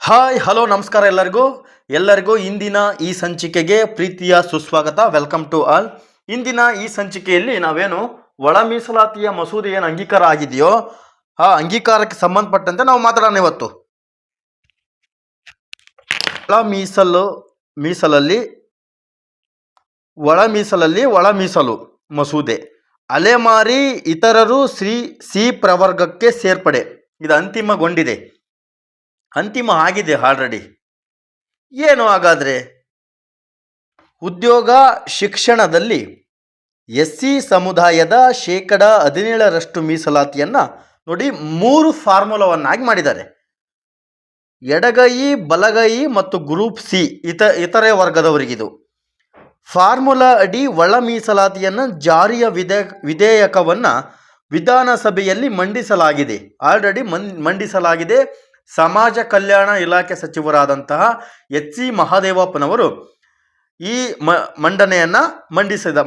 Hi hello ನಮಸ್ಕಾರ ಎಲ್ಲರಿಗೂ ಇಂದಿನ ಈ ಸಂಚಿಕೆಗೆ ಪ್ರೀತಿಯ ಸುಸ್ವಾಗತ. Welcome to all. ಇಂದಿನ ಈ ಸಂಚಿಕೆಯಲ್ಲಿ ನಾವೇನು ಒಳ ಮೀಸಲಾತಿಯ ಮಸೂದೆ ಏನು ಅಂಗೀಕಾರ ಆಗಿದೆಯೋ ಆ ಅಂಗೀಕಾರಕ್ಕೆ ಸಂಬಂಧಪಟ್ಟಂತೆ ನಾವು ಮಾತಾಡೋಣ ಇವತ್ತು. ಒಳ ಮೀಸಲು ಮಸೂದೆ ಅಲೆಮಾರಿ ಇತರರು ಸಿ ಪ್ರವರ್ಗಕ್ಕೆ ಸೇರ್ಪಡೆ ಇದು ಅಂತಿಮ ಆಗಿದೆ ಆಲ್ರೆಡಿ. ಏನು ಹಾಗಾದರೆ ಉದ್ಯೋಗ ಶಿಕ್ಷಣದಲ್ಲಿ SC ಸಮುದಾಯದ 17% ಮೀಸಲಾತಿಯನ್ನು ನೋಡಿ 3 ಫಾರ್ಮುಲಾವನ್ನಾಗಿ ಮಾಡಿದ್ದಾರೆ. ಎಡಗೈ, ಬಲಗೈ ಮತ್ತು ಗ್ರೂಪ್ ಸಿ ಇತರೆ ವರ್ಗದವರಿಗಿದು. ಫಾರ್ಮುಲಾ ಅಡಿ ಒಳ ಮೀಸಲಾತಿಯನ್ನು ಜಾರಿಯ ವಿಧೇಯಕವನ್ನು ವಿಧಾನಸಭೆಯಲ್ಲಿ ಮಂಡಿಸಲಾಗಿದೆ. ಸಮಾಜ ಕಲ್ಯಾಣ ಇಲಾಖೆ ಸಚಿವರಾದಂತಹ HC ಮಹದೇವಪ್ಪನವರು ಈ ಮಂಡನೆಯನ್ನು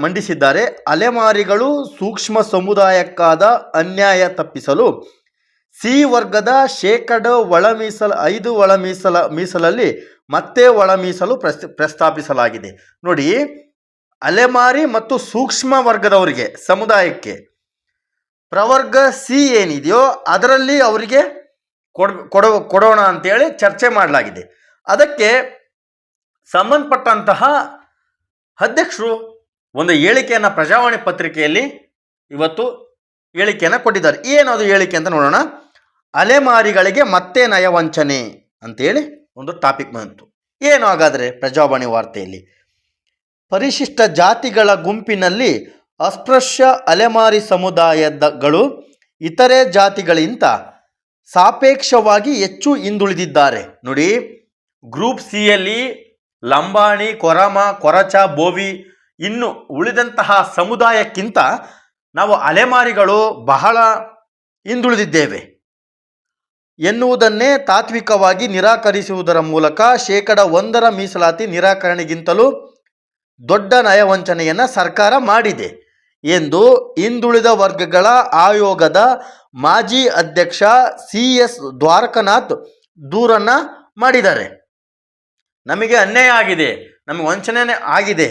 ಮಂಡಿಸಿದ್ದಾರೆ. ಅಲೆಮಾರಿಗಳು ಸೂಕ್ಷ್ಮ ಸಮುದಾಯಕ್ಕಾದ ಅನ್ಯಾಯ ತಪ್ಪಿಸಲು ಸಿ ವರ್ಗದ 5% ಒಳ ಮೀಸಲಲ್ಲಿ ಮತ್ತೆ ಒಳ ಮೀಸಲು ಪ್ರಸ್ತಾಪಿಸಲಾಗಿದೆ. ನೋಡಿ, ಅಲೆಮಾರಿ ಮತ್ತು ಸೂಕ್ಷ್ಮ ವರ್ಗದವರಿಗೆ ಸಮುದಾಯಕ್ಕೆ ಪ್ರವರ್ಗ ಸಿ ಏನಿದೆಯೋ ಅದರಲ್ಲಿ ಅವರಿಗೆ ಕೊಡೋಣ ಅಂತೇಳಿ ಚರ್ಚೆ ಮಾಡಲಾಗಿದೆ. ಅದಕ್ಕೆ ಸಂಬಂಧಪಟ್ಟಂತಹ ಅಧ್ಯಕ್ಷರು ಒಂದು ಹೇಳಿಕೆಯನ್ನು ಪ್ರಜಾವಾಣಿ ಪತ್ರಿಕೆಯಲ್ಲಿ ಇವತ್ತು ಹೇಳಿಕೆಯನ್ನು ಕೊಟ್ಟಿದ್ದಾರೆ. ಏನದು ಹೇಳಿಕೆ ಅಂತ ನೋಡೋಣ. ಅಲೆಮಾರಿಗಳಿಗೆ ಮತ್ತೆ ನಯವಂಚನೆ ಅಂತೇಳಿ ಒಂದು ಟಾಪಿಕ್ ಬಂತು. ಏನು ಹಾಗಾದರೆ ಪ್ರಜಾವಾಣಿ ವಾರ್ತೆಯಲ್ಲಿ ಪರಿಶಿಷ್ಟ ಜಾತಿಗಳ ಗುಂಪಿನಲ್ಲಿ ಅಸ್ಪೃಶ್ಯ ಅಲೆಮಾರಿ ಸಮುದಾಯಗಳು ಇತರೆ ಜಾತಿಗಳಿಗಿಂತ ಸಾಪೇಕ್ಷವಾಗಿ ಹೆಚ್ಚು ಹಿಂದುಳಿದಿದ್ದಾರೆ. ನೋಡಿ, ಗ್ರೂಪ್ ಸಿಯಲ್ಲಿ ಲಂಬಾಣಿ, ಕೊರಚ, ಬೋವಿ ಇನ್ನು ಉಳಿದಂತಹ ಸಮುದಾಯಕ್ಕಿಂತ ನಾವು ಅಲೆಮಾರಿಗಳು ಬಹಳ ಹಿಂದುಳಿದಿದ್ದೇವೆ ಎನ್ನುವುದನ್ನೇ ತಾತ್ವಿಕವಾಗಿ ನಿರಾಕರಿಸುವುದರ ಮೂಲಕ 1% ಮೀಸಲಾತಿ ನಿರಾಕರಣೆಗಿಂತಲೂ ದೊಡ್ಡ ನಯವಂಚನೆಯನ್ನು ಸರ್ಕಾರ ಮಾಡಿದೆ ಎಂದು ಹಿಂದುಳಿದ ವರ್ಗಗಳ ಆಯೋಗದ ಮಾಜಿ ಅಧ್ಯಕ್ಷ CS ದ್ವಾರಕನಾಥ್ ದೂರನ್ನು ಮಾಡಿದ್ದಾರೆ. ನಮಗೆ ಅನ್ಯಾಯ ಆಗಿದೆ, ನಮಗೆ ವಂಚನೆ ಆಗಿದೆ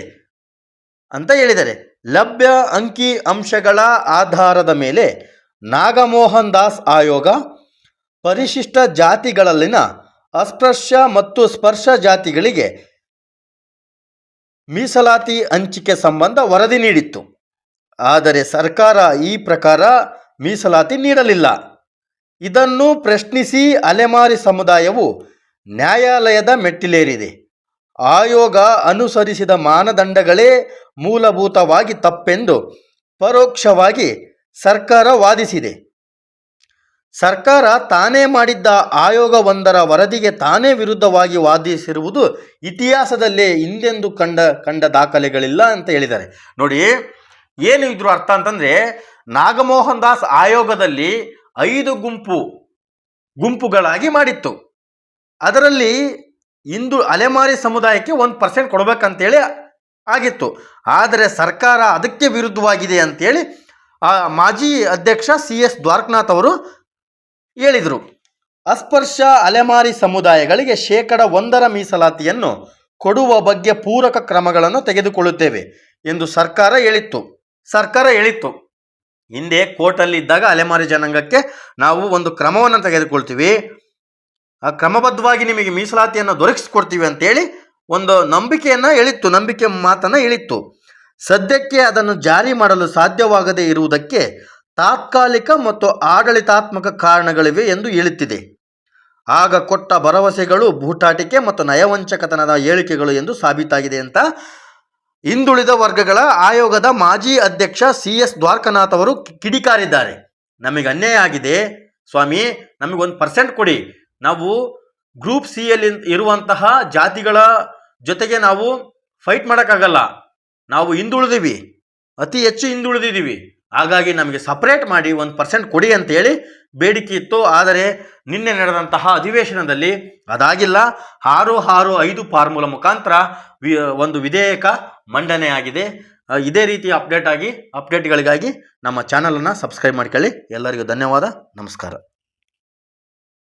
ಅಂತ ಹೇಳಿದ್ದಾರೆ. ಲಭ್ಯ ಅಂಕಿ ಅಂಶಗಳ ಆಧಾರದ ಮೇಲೆ ನಾಗಮೋಹನ್ ದಾಸ್ ಆಯೋಗ ಪರಿಶಿಷ್ಟ ಜಾತಿಗಳಲ್ಲಿನ ಅಸ್ಪೃಶ್ಯ ಮತ್ತು ಸ್ಪರ್ಶ ಜಾತಿಗಳಿಗೆ ಮೀಸಲಾತಿ ಹಂಚಿಕೆ ಸಂಬಂಧ ವರದಿ ನೀಡಿತ್ತು. ಆದರೆ ಸರ್ಕಾರ ಈ ಪ್ರಕಾರ ಮೀಸಲಾತಿ ನೀಡಲಿಲ್ಲ. ಇದನ್ನು ಪ್ರಶ್ನಿಸಿ ಅಲೆಮಾರಿ ಸಮುದಾಯವು ನ್ಯಾಯಾಲಯದ ಮೆಟ್ಟಿಲೇರಿದೆ. ಆಯೋಗ ಅನುಸರಿಸಿದ ಮಾನದಂಡಗಳೇ ಮೂಲಭೂತವಾಗಿ ತಪ್ಪೆಂದು ಪರೋಕ್ಷವಾಗಿ ಸರ್ಕಾರ ವಾದಿಸಿದೆ. ಸರ್ಕಾರ ತಾನೇ ಮಾಡಿದ್ದ ಆಯೋಗವೊಂದರ ವರದಿಗೆ ತಾನೇ ವಿರುದ್ಧವಾಗಿ ವಾದಿಸಿರುವುದು ಇತಿಹಾಸದಲ್ಲೇ ಹಿಂದೆಂದೂ ಕಂಡ ದಾಖಲೆಗಳಿಲ್ಲ ಅಂತ ಹೇಳಿದ್ದಾರೆ. ನೋಡಿ, ಏನು ಇದ್ರ ಅರ್ಥ ಅಂತಂದರೆ, ನಾಗಮೋಹನ್ ದಾಸ್ ಆಯೋಗದಲ್ಲಿ 5 ಗುಂಪುಗಳಾಗಿ ಮಾಡಿತ್ತು. ಅದರಲ್ಲಿ ಅಲೆಮಾರಿ ಸಮುದಾಯಕ್ಕೆ 1% ಕೊಡಬೇಕಂತೇಳಿ ಆಗಿತ್ತು. ಆದರೆ ಸರ್ಕಾರ ಅದಕ್ಕೆ ವಿರುದ್ಧವಾಗಿದೆ ಅಂತೇಳಿ ಮಾಜಿ ಅಧ್ಯಕ್ಷ CS ದ್ವಾರಕನಾಥ್ ಅವರು ಹೇಳಿದರು. ಅಸ್ಪೃಶ್ಯ ಅಲೆಮಾರಿ ಸಮುದಾಯಗಳಿಗೆ 1% ಮೀಸಲಾತಿಯನ್ನು ಕೊಡುವ ಬಗ್ಗೆ ಪೂರಕ ಕ್ರಮಗಳನ್ನು ತೆಗೆದುಕೊಳ್ಳುತ್ತೇವೆ ಎಂದು ಸರ್ಕಾರ ಹೇಳಿತ್ತು. ಹಿಂದೆ ಕೋರ್ಟಲ್ಲಿ ಇದ್ದಾಗ ಅಲೆಮಾರಿ ಜನಾಂಗಕ್ಕೆ ನಾವು ಒಂದು ಕ್ರಮವನ್ನು ತೆಗೆದುಕೊಳ್ತೀವಿ, ಆ ಕ್ರಮಬದ್ಧವಾಗಿ ನಿಮಗೆ ಮೀಸಲಾತಿಯನ್ನು ದೊರಕಿಸ್ಕೊಡ್ತೀವಿ ಅಂತೇಳಿ ಒಂದು ನಂಬಿಕೆ ಮಾತನ್ನು ಹೇಳಿತ್ತು. ಸದ್ಯಕ್ಕೆ ಅದನ್ನು ಜಾರಿ ಮಾಡಲು ಸಾಧ್ಯವಾಗದೇ ಇರುವುದಕ್ಕೆ ತಾತ್ಕಾಲಿಕ ಮತ್ತು ಆಡಳಿತಾತ್ಮಕ ಕಾರಣಗಳಿವೆ ಎಂದು ಹೇಳುತ್ತಿದೆ. ಆಗ ಕೊಟ್ಟ ಭರವಸೆಗಳು ಬೂಟಾಟಿಕೆ ಮತ್ತು ನಯವಂಚಕತನದ ಹೇಳಿಕೆಗಳು ಎಂದು ಸಾಬೀತಾಗಿದೆ ಅಂತ ಹಿಂದುಳಿದ ವರ್ಗಗಳ ಆಯೋಗದ ಮಾಜಿ ಅಧ್ಯಕ್ಷ CS ದ್ವಾರಕನಾಥ್ ಅವರು ಕಿಡಿಕಾರಿದ್ದಾರೆ. ನಮಗೆ ಅನ್ಯಾಯ ಆಗಿದೆ ಸ್ವಾಮಿ, ನಮಗೆ 1% ಕೊಡಿ. ನಾವು ಗ್ರೂಪ್ ಸಿಯಲ್ಲಿ ಇರುವಂತಹ ಜಾತಿಗಳ ಜೊತೆಗೆ ನಾವು ಫೈಟ್ ಮಾಡೋಕ್ಕಾಗಲ್ಲ. ನಾವು ಅತಿ ಹೆಚ್ಚು ಹಿಂದುಳಿದಿದ್ದೀವಿ. ಹಾಗಾಗಿ ನಮಗೆ ಸಪ್ರೇಟ್ ಮಾಡಿ 1% ಕೊಡಿ ಅಂತೇಳಿ ಬೇಡಿಕೆ ಇತ್ತು. ಆದರೆ ನಿನ್ನೆ ನಡೆದಂತಹ ಅಧಿವೇಶನದಲ್ಲಿ ಅದಾಗಿಲ್ಲ. 665 ಫಾರ್ಮುಲಾ ಮುಖಾಂತರ ಒಂದು ವಿಧೇಯಕ ಮಂಡನೆಯಾಗಿದೆ. ಇದೇ ರೀತಿ ಅಪ್ಡೇಟ್ಗಳಿಗಾಗಿ ನಮ್ಮ ಚಾನಲನ್ನು ಸಬ್ಸ್ಕ್ರೈಬ್ ಮಾಡ್ಕೊಳ್ಳಿ. ಎಲ್ಲರಿಗೂ ಧನ್ಯವಾದ, ನಮಸ್ಕಾರ.